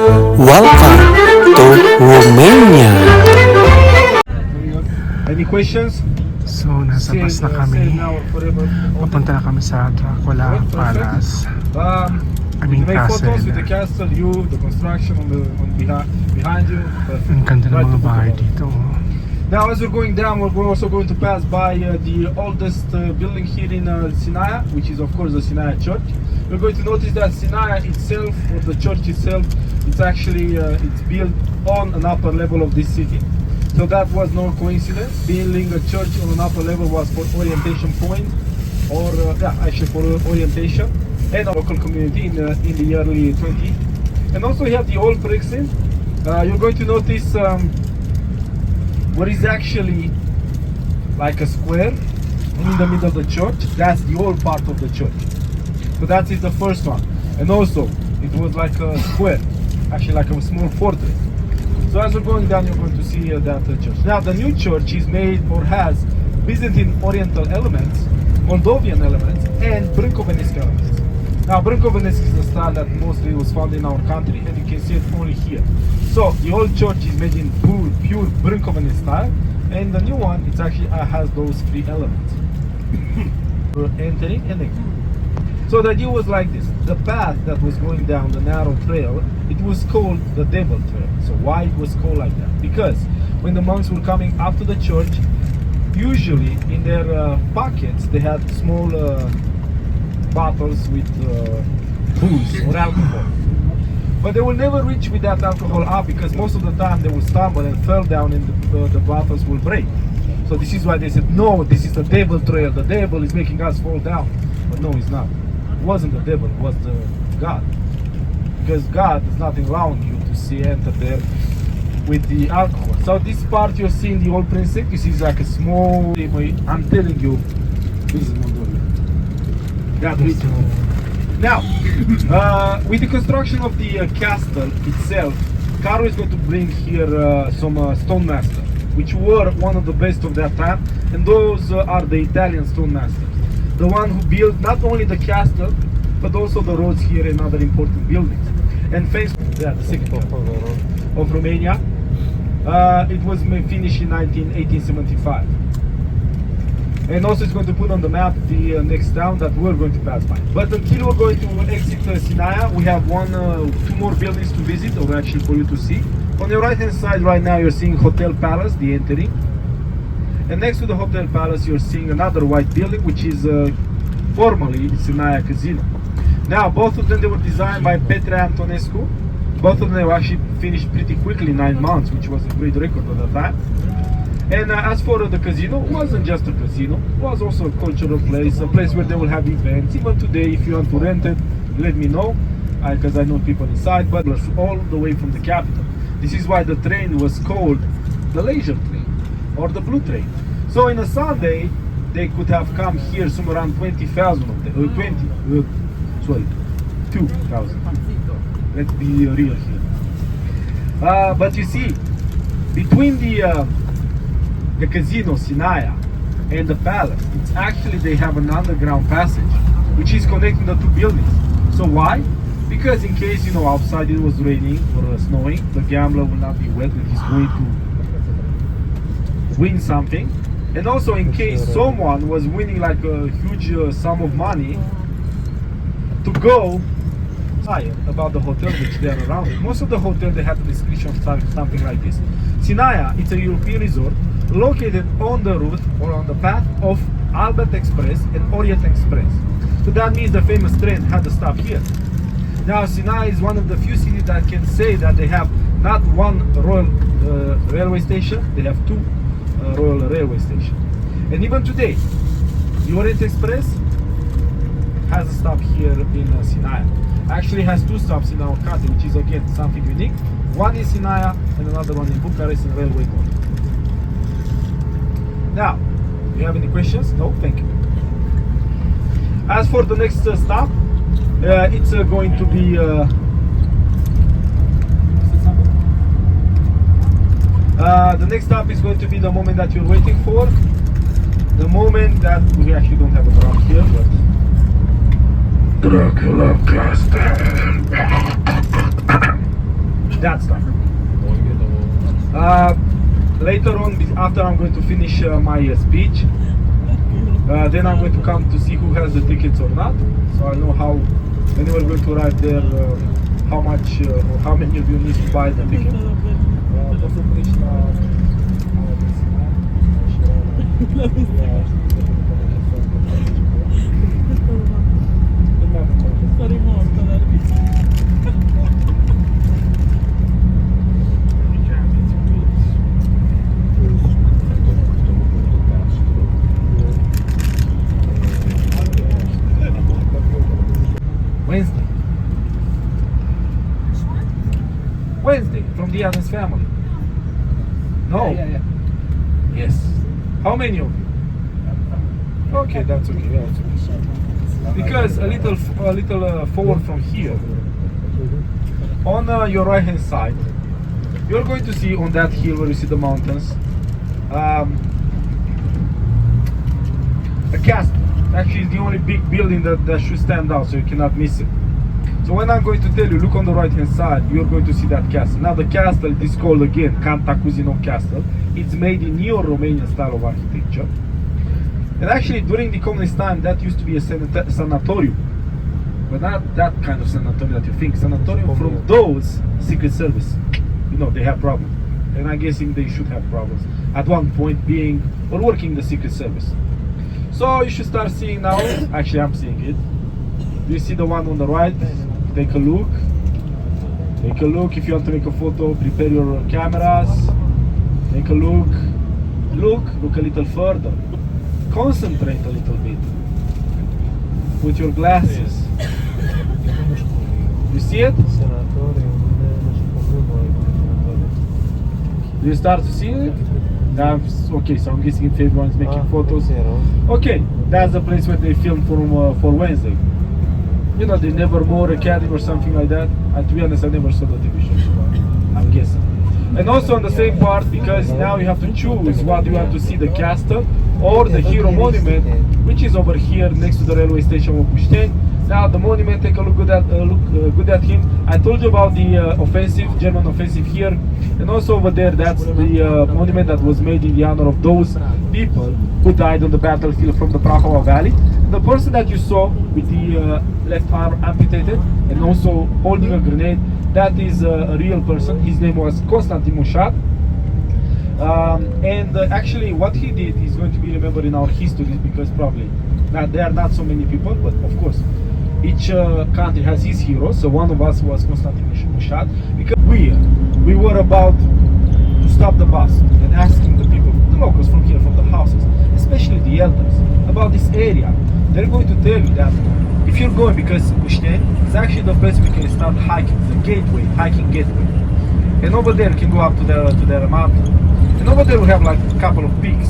Welcome to Romania. Any questions? So, nasa bus na kami. Papunta na kami sa Dracula Palace. I mean, make castle. photos with the castle, the construction behind you. Ang ganda ng mga bahay dito. Now, as we're going down, we're also going to pass by the oldest building here in Sinaia, which is of course the Sinaia Church. We're going to notice that Sinaia itself, or the church itself, it's actually it's built on an upper level of this city. So that was no coincidence. Building a church on an upper level was for orientation point, or actually for orientation, and a local community in the early 20s. And also you have the old precinct. You're going to notice what is actually like a square in the middle of the church. That's the old part of the church. So that is the first one. And also it was like a square, actually like a small fortress. So as we're going down, you're going to see that church. Now the new church is made or has Byzantine Oriental elements, Moldovan elements, and Brâncovenesc elements. Now Brâncovenesc is the style that mostly was found in our country, and you can see it only here. So the old church is made in pure Brâncovenesc style, and the new one, it actually has those three elements. We're entering and exiting. So the idea was like this: the path that was going down the narrow trail, it was called the Devil Trail. So why it was called like that? Because when the monks were coming up to the church, usually in their pockets they had small bottles with booze or alcohol. But they will never reach with that alcohol up, because most of the time they will stumble and fall down and the bottles will break. So this is why they said, no, this is the devil trail. The devil is making us fall down. But no, it's not. It wasn't the devil, it was the God. Because God is not allowing you to see enter there with the alcohol. So this part you're seeing the old precinct, you see it's like a small, I'm telling you, this is Moldova. God reads Now, with the construction of the castle itself, Caro is going to bring here some stone masters, which were one of the best of that time, and those are the Italian stone masters. The one who built not only the castle, but also the roads here and other important buildings. And thanks to the second of Romania, it was finished in 1875. And also it's going to put on the map the next town that we're going to pass by. But until we're going to exit Sinaia, we have two more buildings to visit, or actually for you to see. On the right hand side right now you're seeing Hotel Palace, the entering. And next to the Hotel Palace you're seeing another white building, which is formerly Sinaia Casino. Now both of them, they were designed by Petre Antonescu. Both of them were actually finished pretty quickly, 9 months, which was a great record at the time. And as for the casino, it wasn't just a casino, it was also a cultural place, a place where they will have events. Even today, if you want to rent it, let me know, because I know people inside, but all the way from the capital. This is why the train was called the leisure train, or the blue train. So in a Sunday, they could have come here somewhere around 20,000 of them, 2,000. Let's be real here. But you see, between the casino Sinaia and the palace, it's actually, they have an underground passage which is connecting the two buildings. So why? Because in case, outside it was raining or snowing, the gambler will not be wet when he's going to win something. And also in case someone was winning like a huge sum of money, to go about the hotel which they are around it. Most of the hotel, they have a description of something like this: Sinaia, it's a European resort located on the route or on the path of Albert Express and Orient Express. So that means the famous train had to stop here. Now Sinaia is one of the few cities that can say that they have not one royal railway station, they have two royal railway stations. And even today, the Orient Express has a stop here in Sinaia. Actually has two stops in our country, which is again something unique. One in Sinaia and another one in Bucharest in railway north. Now, do you have any questions? No? Thank you. As for the next stop, it's going to be the next stop is going to be the moment that you're waiting for. The moment that we actually don't have it around here, but Dracula Castle. that stuff. Later on, after I'm going to finish my speech, then I'm going to come to see who has the tickets or not. So I know how, when we're going to arrive there, how much or how many of you need to buy the ticket. Wednesday from the Adams family. No. Yeah. Yes. How many of you? Okay, that's okay. Yeah, that's okay. Because a little forward from here, on your right hand side, you're going to see on that hill where you see the mountains, a castle. Actually, it's the only big building that should stand out, so you cannot miss it. So when I'm going to tell you, look on the right hand side, you're going to see that castle. Now the castle is called again Cantacuzino Castle. It's made in neo-Romanian style of architecture. And actually during the communist time that used to be a sanatorium. But not that kind of sanatorium that you think. Sanatorium from those Secret Service. You know, they have problems. And I'm guessing they should have problems. At one point being or working the Secret Service. So you should start seeing now, actually I'm seeing it. You see the one on the right? Take a look. Take a look. If you want to make a photo, prepare your cameras. Take a look. Look a little further. Concentrate a little bit. Put your glasses. You see it? Do you start to see it? Okay, so I'm guessing if everyone is making photos. Okay, that's the place where they filmed for Wednesday. You know, the Nevermore Academy or something like that. And to be honest, I never saw the TV show, so I'm guessing. And also on the same part, because now you have to choose what you want to see, the castle or the hero monument, which is over here next to the railway station of Pușteni. Now the monument, take a look good at him. I told you about the German offensive here, and also over there, that's the monument that was made in the honor of those people who died on the battlefield from the Prahova Valley. The person that you saw with the left arm amputated and also holding a grenade, that is a real person. His name was Constantin Mușat. And actually what he did is going to be remembered in our history, because probably there are not so many people, but of course each country has his hero. So one of us was Constantin Mușat, because we were about to stop the bus and asking the people, the locals from here, from the houses, especially the elders, about this area. They're going to tell you that if you're going, because Pușteni is actually the place we can start hiking, the gateway, hiking gateway. And over there you can go up to the mountain. And over there we have like a couple of peaks.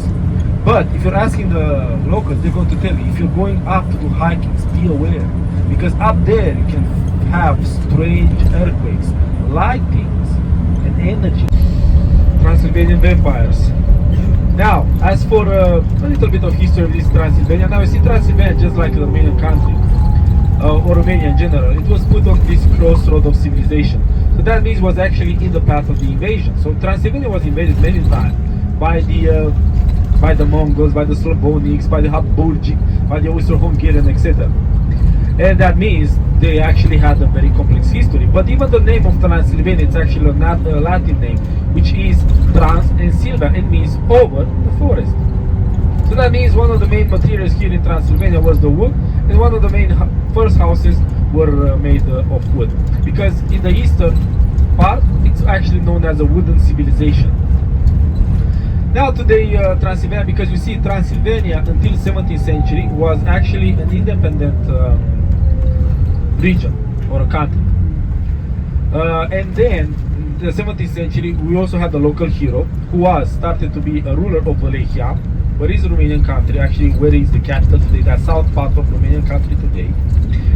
But if you're asking the locals, they're going to tell you, if you're going up to do hiking, be aware. Because up there you can have strange earthquakes, lightnings, and energy. Transylvanian vampires. Now, as for a little bit of history of this Transylvania, now you see Transylvania just like the Romanian country, or Romania in general, it was put on this crossroad of civilization. So that means it was actually in the path of the invasion. So Transylvania was invaded many times by the Mongols, by the Slavonics, by the Habsburgi, by the Austro-Hungarian, etc. And that means they actually had a very complex history. But even the name of Transylvania, it's actually a Latin name, which is trans and silva, and means over the forest. So that means one of the main materials here in Transylvania was the wood, and one of the main first houses were made of wood. Because in the eastern part, it's actually known as a wooden civilization. Now today, Transylvania, because you see Transylvania until 17th century was actually an independent region or a country. And then in the 17th century, we also had a local hero who started to be a ruler of Wallachia, where is the Romanian country, actually where is the capital today, that south part of Romanian country today.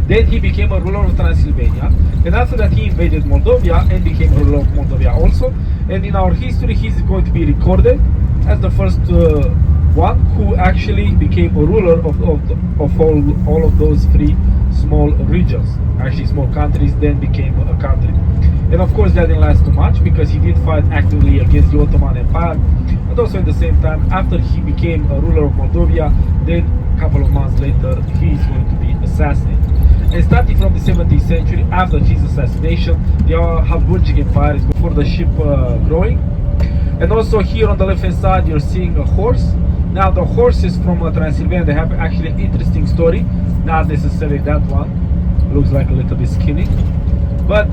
Then he became a ruler of Transylvania, and after that he invaded Moldavia and became a ruler of Moldavia also. And in our history he's going to be recorded as the first one who actually became a ruler of all of those three small regions, actually small countries, then became a country. And of course that didn't last too much because he did fight actively against the Ottoman Empire. And also at the same time, after he became a ruler of Moldavia, then a couple of months later he is going to be assassinated. And starting from the 17th century, after his assassination, the Habsburgic Empire is for the ship growing. And also here on the left hand side you're seeing a horse. Now the horses from Transylvania, they have actually an interesting story. Not necessarily that one, looks like a little bit skinny. But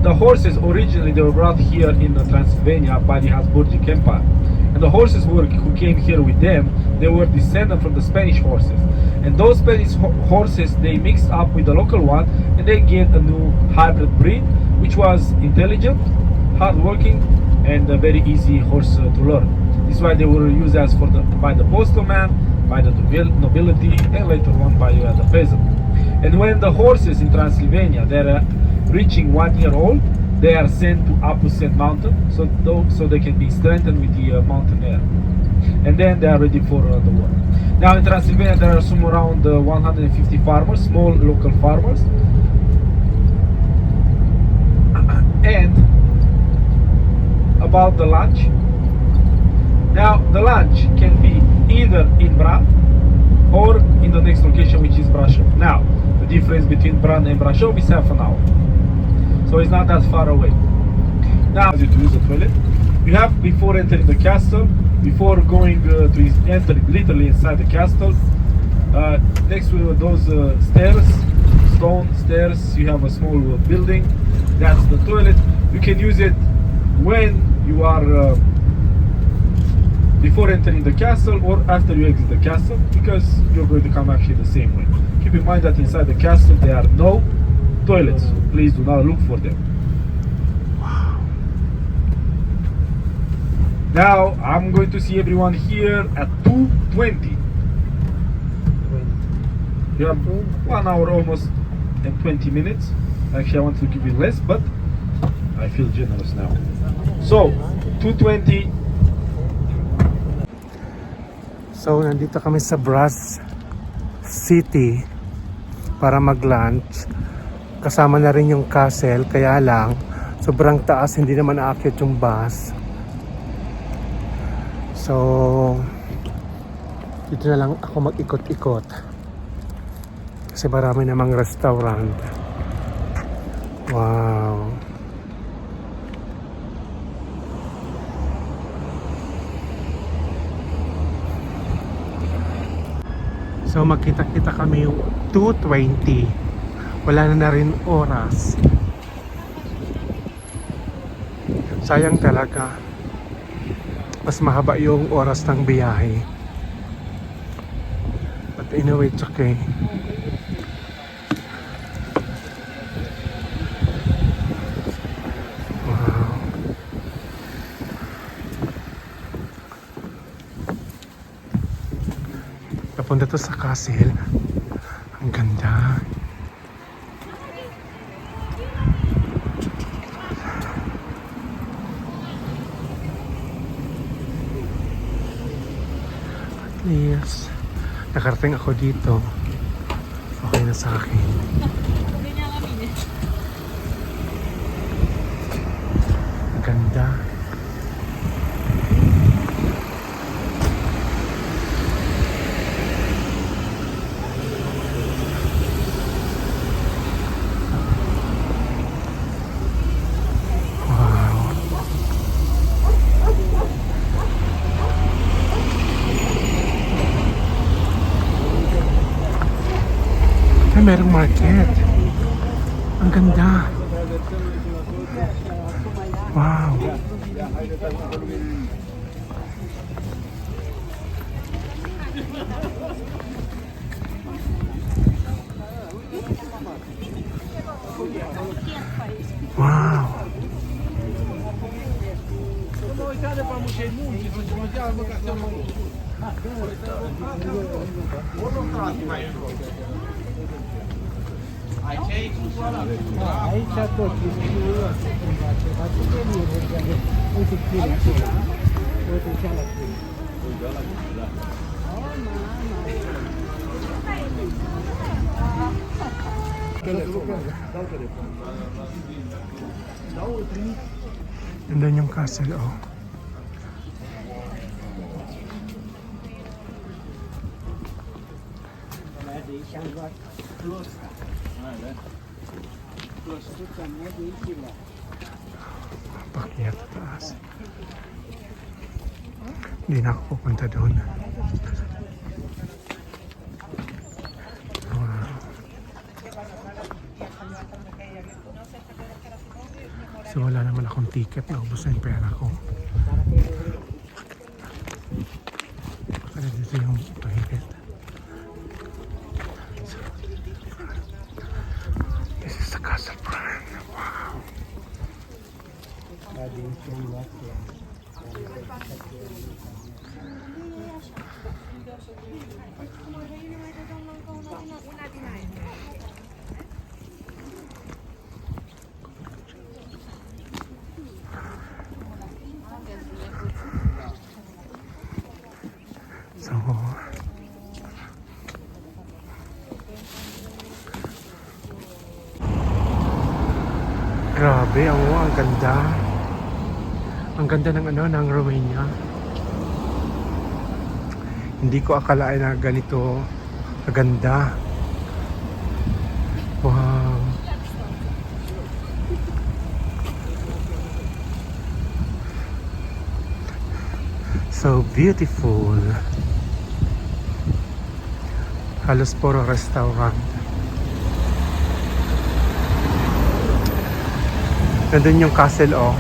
the horses originally they were brought here in Transylvania by the Habsburgic Empire. And the horses who came here with them, they were descended from the Spanish horses. And those Spanish horses, they mixed up with the local one and they get a new hybrid breed, which was intelligent, hardworking, and a very easy horse to learn. This is why they were used as by the postman, by the nobility, and later on by the peasant. And when the horses in Transylvania, they're reaching 1 year old, they are sent to Apusen mountain, so they can be strengthened with the mountain air. And then they are ready for the war. Now in Transylvania there are some around 150 farmers, small local farmers. And about the lunch. Now the lunch can be either in Bran or in the next location, which is Brașov. Now the difference between Bran and Brașov is half an hour. So it's not that far away. Now, as you use the toilet, you have before entering the castle, before going to enter literally inside the castle, next to those stairs, stone stairs, you have a small building. That's the toilet. You can use it when you are before entering the castle or after you exit the castle, because you're going to come actually the same way. Keep in mind that inside the castle there are no toilets. Please do not look for them. Wow. Now I'm going to see everyone here at 2:20. You have 1 hour almost and 20 minutes. Actually I want to give you less, but I feel generous now. So 2:20. So nandito kami sa Brass City para mag-lunch. Kasama na rin yung castle, kaya lang sobrang taas, hindi naman aakyat yung bus. So dito na lang ako mag-ikot-ikot kasi marami namang restaurant. Wow. So magkita-kita kami yung 2:20. Wala na rin oras. Sayang talaga. Mas mahaba yung oras ng biyahe. But anyway, it's okay. Wow. Papunta to sa castle. Ang ganda. Yes. Nakarating ako dito. Okay na sa akin. Ang ganda. Merong market. Ang ganda. Wow. Wow. Aici tot uite chile acela. Uite cealaltă. And then yung castle, oh. Pakyat taas. Hindi na ako pupunta doon. Wow. So wala naman akong ticket, naubos na yung pera ko. Baka dito yung toilet. So, this is the Castle Bran. Wow. So, grabe, oh, ang ganda. Ang ganda ng ng Romania. Hindi ko akalain na ganito kaganda. Wow. So beautiful. Halos puro restaurant. Nandun yung castle, oh.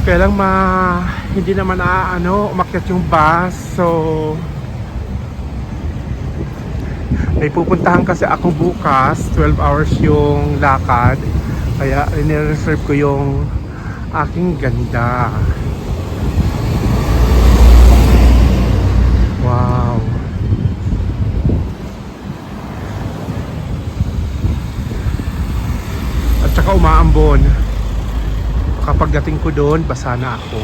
Kaya lang hindi naman umakyat yung bus. So may pupuntahan kasi ako bukas. 12 hours yung lakad. Kaya inireserve ko yung aking ganda. Wow. At saka umaambon. Kapag dating ko doon, basa na ako.